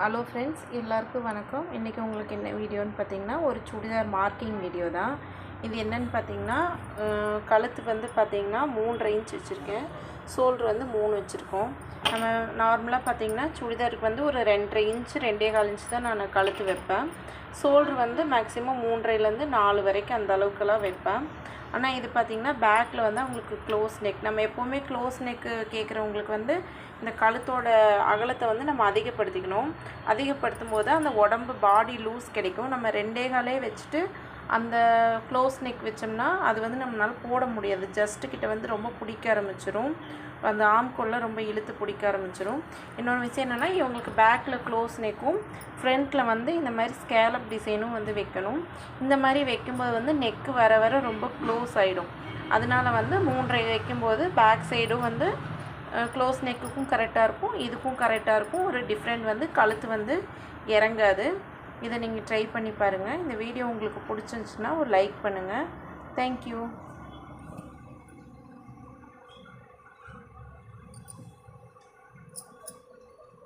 Hello friends, எல்லாருக்கும் வணக்கம். இன்றைக்கி உங்களுக்கு என்ன வீடியோன்னு பார்த்தீங்கன்னா, ஒரு சுடிதார் மார்க்கிங் வீடியோ தான். இது என்னென்னு பார்த்தீங்கன்னா, கழுத்து வந்து பார்த்திங்கன்னா 3.5 இன்ச் வச்சுருக்கேன். ஷோல்டர் வந்து 3 வச்சுருக்கோம். நம்ம நார்மலாக பார்த்திங்கன்னா சுடிதாருக்கு வந்து ஒரு 2.5 இன்ச் 2.25 இன்ச் தான் நான் கழுத்து வைப்பேன். ஷோல்டர் வந்து மேக்ஸிமம் 3.5லேருந்து 4 வரைக்கும் அந்த அளவுக்கெல்லாம் வைப்பேன். ஆனால் இது பார்த்திங்கன்னா பேக்கில் வந்து அவங்களுக்கு க்ளோஸ் நெக். நம்ம எப்போவுமே க்ளோஸ் நெக்கு கேட்குறவங்களுக்கு வந்து இந்த கழுத்தோட அகலத்தை வந்து நம்ம அதிகப்படுத்திக்கணும். அதிகப்படுத்தும் போது அந்த உடம்பு பாடி லூஸ் கிடைக்கும். நம்ம 2.25 வச்சுட்டு அந்த க்ளோஸ் நெக் வச்சோம்னா அது வந்து நம்மளால் போட முடியாது. ஜஸ்ட்டு கிட்ட வந்து ரொம்ப பிடிக்க ஆரம்பிச்சிடும். அந்த ஆம்கோலில் ரொம்ப இழுத்து பிடிக்க ஆரம்பிச்சிடும். இன்னொரு விஷயம் என்னென்னா, இவங்களுக்கு பேக்கில் க்ளோஸ் நெக்கும் ஃப்ரண்ட்டில் வந்து இந்த மாதிரி ஸ்கேலப் டிசைனும் வந்து வைக்கணும். இந்த மாதிரி வைக்கும்போது வந்து நெக்கு வர வர ரொம்ப க்ளோஸ் ஆகிடும். அதனால் வந்து 3.5 வைக்கும்போது பேக் சைடும் வந்து க்ளோஸ் நெக்குக்கும் கரெக்டாக இருக்கும், இதுக்கும் கரெக்டாக இருக்கும். ஒரு டிஃப்ரெண்ட் வந்து கழுத்து வந்து இறங்காது. இதை நீங்கள் ட்ரை பண்ணி பாருங்கள். இந்த வீடியோ உங்களுக்கு பிடிச்சிருந்துச்சுன்னா ஒரு லைக் பண்ணுங்கள். தேங்க்யூ.